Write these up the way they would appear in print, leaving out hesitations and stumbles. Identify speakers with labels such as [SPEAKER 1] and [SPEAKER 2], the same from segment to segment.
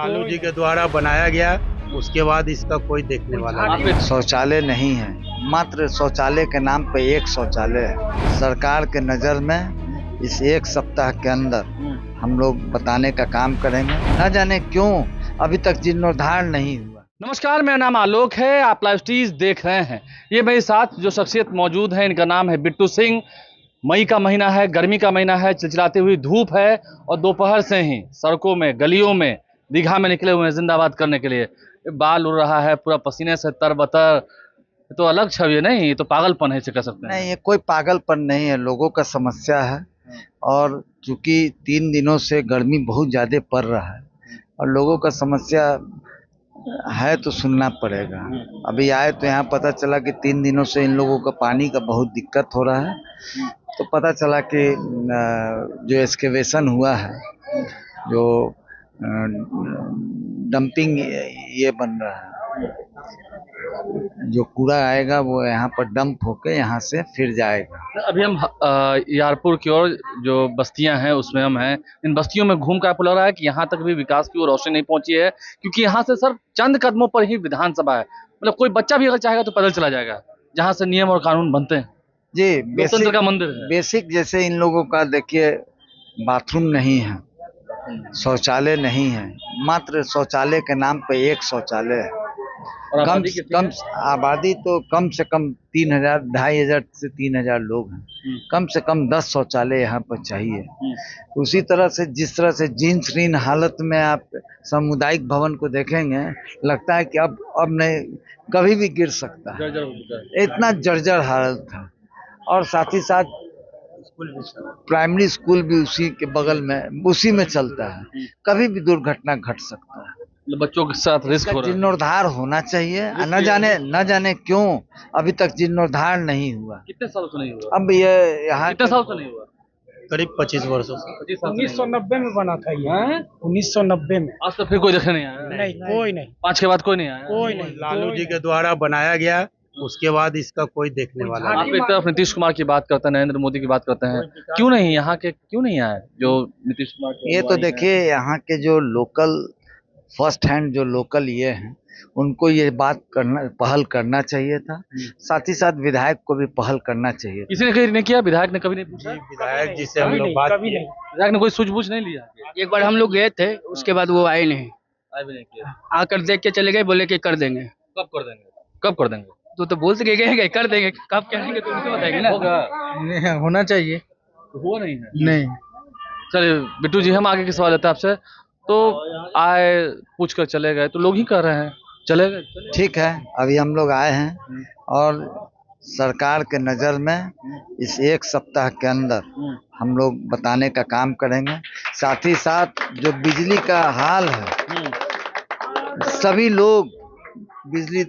[SPEAKER 1] लालू जी के द्वारा बनाया गया, उसके बाद इसका कोई देखने वाला नहीं।
[SPEAKER 2] शौचालय नहीं है, मात्र शौचालय के नाम पे एक शौचालय है। सरकार के नज़र में इस एक सप्ताह के अंदर हम लोग बताने का काम करेंगे। न जाने क्यों अभी तक जीर्णोद्धार नहीं हुआ।
[SPEAKER 3] नमस्कार, मेरा नाम आलोक है। आप लाइव टीज देख रहे हैं। ये मेरे साथ जो शख्सियत मौजूद है, इनका नाम है बिट्टू सिंह। मई का महीना है, गर्मी का महीना है, चिलचिलाती हुई धूप है और दोपहर से ही सड़कों में, गलियों में, दीघा में निकले हुए हैं जिंदाबाद करने के लिए। बाल उड़ रहा है, पूरा पसीने से तरबतर। तो अलग छवि है, नहीं ये तो पागलपन है, इसे कह सकते हैं।
[SPEAKER 2] नहीं, ये कोई पागलपन नहीं है, लोगों का समस्या है। और चूंकि 3 दिनों से गर्मी बहुत ज़्यादा पड़ रहा है और लोगों का समस्या है तो सुनना पड़ेगा। अभी आए तो यहाँ पता चला कि 3 दिनों से इन लोगों का पानी का बहुत दिक्कत हो रहा है। तो पता चला कि जो एक्सकेवेशन हुआ है, जो डंपिंग ये बन रहा है, जो कूड़ा आएगा वो यहाँ पर डंप होके यहाँ से फिर जाएगा।
[SPEAKER 3] अभी हम यारपुर की ओर जो बस्तियां हैं उसमें हम हैं। इन बस्तियों में घूम कर आपको लग रहा है कि यहाँ तक भी विकास की ओर रोशनी नहीं पहुंची है, क्योंकि यहाँ से सर चंद कदमों पर ही विधानसभा है। मतलब कोई बच्चा भी अगर चाहेगा तो पैदल चला जाएगा, जहाँ से नियम और कानून बनते हैं।
[SPEAKER 2] जी,
[SPEAKER 3] लोकतंत्र का मंदिर है।
[SPEAKER 2] बेसिक जैसे इन लोगों का देखिए, बाथरूम नहीं है, शौचालय नहीं है, मात्र शौचालय के नाम पे एक शौचालय है।
[SPEAKER 3] और
[SPEAKER 2] कम आबादी तो कम से कम 3,000, 2,500 से 3,000 लोग हैं। कम से कम 10 शौचालय यहाँ पर चाहिए। उसी तरह से जिस तरह से जीर्ण शीर्ण हालत में आप सामुदायिक भवन को देखेंगे, लगता है कि अब नहीं, कभी भी गिर सकता है, इतना जर्जर हालत था। और साथ ही साथ प्राइमरी स्कूल भी उसी के बगल में, उसी में चलता है। कभी भी दुर्घटना घट सकता है।
[SPEAKER 3] बच्चों के साथ रिस्क हो रहा है।
[SPEAKER 2] जीर्णोद्धार होना चाहिए। न जाने क्यों अभी तक जीर्णोद्धार नहीं हुआ।
[SPEAKER 3] कितने सालों से नहीं हुआ?
[SPEAKER 2] अब ये यहाँ
[SPEAKER 3] कितने साल से नहीं हुआ?
[SPEAKER 1] करीब 25 वर्षों से।
[SPEAKER 4] 1990 में बना था ये। 1990 में।
[SPEAKER 3] आज तो फिर कोई देखने नहीं आया?
[SPEAKER 4] नहीं, कोई नहीं।
[SPEAKER 3] 5 के बाद कोई नहीं आया?
[SPEAKER 4] कोई नहीं।
[SPEAKER 1] लालू जी के द्वारा बनाया गया, उसके बाद इसका कोई देखने वाला
[SPEAKER 3] आप
[SPEAKER 1] नहीं।
[SPEAKER 3] एक तरफ नीतीश कुमार की बात करते हैं, नरेंद्र मोदी की बात करते हैं, क्यों नहीं यहाँ के, क्यों नहीं आए जो नीतीश कुमार के?
[SPEAKER 2] ये तो देखिए, यहाँ के जो लोकल फर्स्ट हैंड जो लोकल ये हैं, उनको ये बात करना, पहल करना चाहिए था। साथ ही साथ विधायक को भी पहल करना चाहिए।
[SPEAKER 3] किसी ने कहीं नहीं किया? विधायक ने कभी नहीं पूछा?
[SPEAKER 1] विधायक जी से हम लोग बात
[SPEAKER 4] कभी नहीं।
[SPEAKER 3] विधायक ने कोई सूझबूझ नहीं लिया?
[SPEAKER 5] एक बार हम लोग गए थे, उसके बाद वो आए नहीं।
[SPEAKER 3] आए भी नहीं किया।
[SPEAKER 5] आकर देख के चले गए, बोले कि कर देंगे।
[SPEAKER 3] कब कर देंगे? कब कर देंगे?
[SPEAKER 5] तो बोल के गए कर देंगे, कब कहेंगे तो उनको बताएंगे ना।
[SPEAKER 3] होगा,
[SPEAKER 4] होना चाहिए।
[SPEAKER 3] तो हुआ नहीं है।
[SPEAKER 4] नहीं।
[SPEAKER 3] चलिए बिट्टू जी, हम आगे के सवाल लेते हैं आपसे। तो आए, पूछ कर चले गए, तो लोग ही कर रहे हैं चले गए।
[SPEAKER 2] ठीक है, अभी हम लोग आए हैं और सरकार के नज़र में इस एक सप्ताह के अंदर हम लोग बताने का काम करेंगे। साथ ही साथ जो बिजली का हाल है, सभी लोग बिजली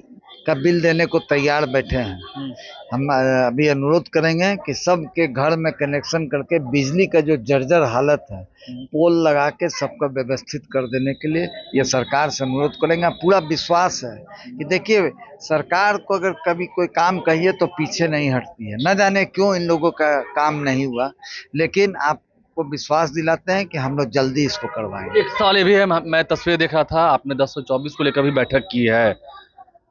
[SPEAKER 2] का बिल देने को तैयार बैठे हैं। हम अभी अनुरोध करेंगे कि सबके घर में कनेक्शन करके बिजली का जो जर्जर हालत है, पोल लगा के सबका व्यवस्थित कर देने के लिए ये सरकार से अनुरोध करेंगे। पूरा विश्वास है कि देखिए, सरकार को अगर कभी कोई काम कहिए तो पीछे नहीं हटती है। न जाने क्यों इन लोगों का काम नहीं हुआ, लेकिन आपको विश्वास दिलाते हैं कि हम लोग जल्दी इसको करवाएंगे।
[SPEAKER 3] एक सवाल ये भी है, मैं तस्वीर देख रहा था, आपने 10/24 को लेकर भी बैठक की है।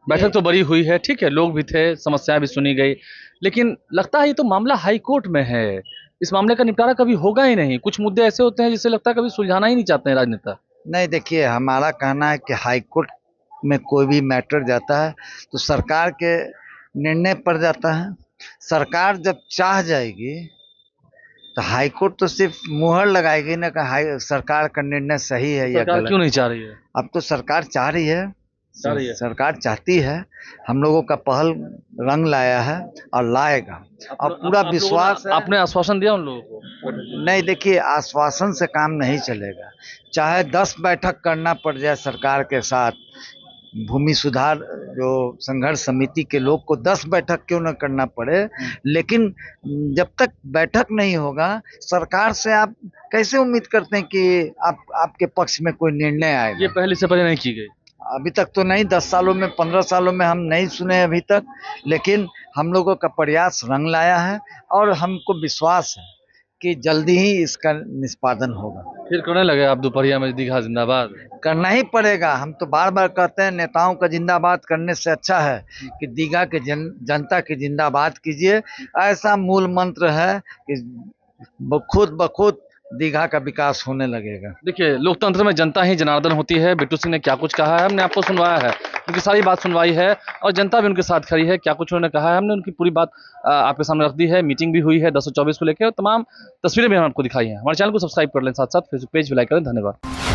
[SPEAKER 3] बैठक तो बड़ी हुई है, ठीक है, लोग भी थे, समस्याएं भी सुनी गई, लेकिन लगता है ये तो मामला हाई कोर्ट में है। इस मामले का निपटारा कभी होगा ही नहीं। कुछ मुद्दे ऐसे होते हैं जिससे लगता है कभी सुलझाना ही नहीं चाहते हैं राजनेता।
[SPEAKER 2] नहीं, देखिए, हमारा कहना है कि हाई कोर्ट में कोई भी मैटर जाता है तो सरकार के निर्णय पर जाता है। सरकार जब चाह जाएगी तो हाई कोर्ट तो सिर्फ मुहर लगाएगी ना कि सरकार का निर्णय सही है या
[SPEAKER 3] सरकार
[SPEAKER 2] गलत।
[SPEAKER 3] क्यों नहीं चाह रही है?
[SPEAKER 2] अब तो सरकार चाह रही है, सरकार चाहती है। हम लोगों का पहल रंग लाया है और लाएगा, और पूरा विश्वास है।
[SPEAKER 3] आपने आश्वासन दिया उन लोगों को?
[SPEAKER 2] नहीं, देखिए, आश्वासन से काम नहीं चलेगा। चाहे 10 बैठक करना पड़ जाए सरकार के साथ, भूमि सुधार जो संघर्ष समिति के लोग को 10 बैठक क्यों न करना पड़े, लेकिन जब तक बैठक नहीं होगा, सरकार से आप कैसे उम्मीद करते हैं कि आपके पक्ष में कोई निर्णय आएगा?
[SPEAKER 3] ये पहले से पहले नहीं की गई
[SPEAKER 2] अभी तक तो नहीं। 10 सालों में, 15 सालों में हम नहीं सुने अभी तक, लेकिन हम लोगों का प्रयास रंग लाया है और हमको विश्वास है कि जल्दी ही इसका निष्पादन होगा।
[SPEAKER 3] फिर करने लगे आप दोपहरिया में दीघा जिंदाबाद।
[SPEAKER 2] करना ही पड़ेगा। हम तो बार बार कहते हैं नेताओं का जिंदाबाद करने से अच्छा है कि दीघा के जनता की जिंदाबाद कीजिए। ऐसा मूल मंत्र है कि खुद ब खुद दीघा का विकास होने लगेगा।
[SPEAKER 3] देखिए, लोकतंत्र में जनता ही जनार्दन होती है। बिट्टू सिंह ने क्या कुछ कहा है हमने आपको सुनवाया है, उनकी सारी बात सुनवाई है और जनता भी उनके साथ खड़ी है। क्या कुछ उन्होंने कहा है हमने उनकी पूरी बात आपके सामने रख दी है। मीटिंग भी हुई है 1024 को लेकर और तमाम तस्वीरें भी हम आपको दिखाई हैं। हमारे चैनल को सब्सक्राइब कर लें, साथ साथ फेसबुक पेज भी लाइक करें। धन्यवाद।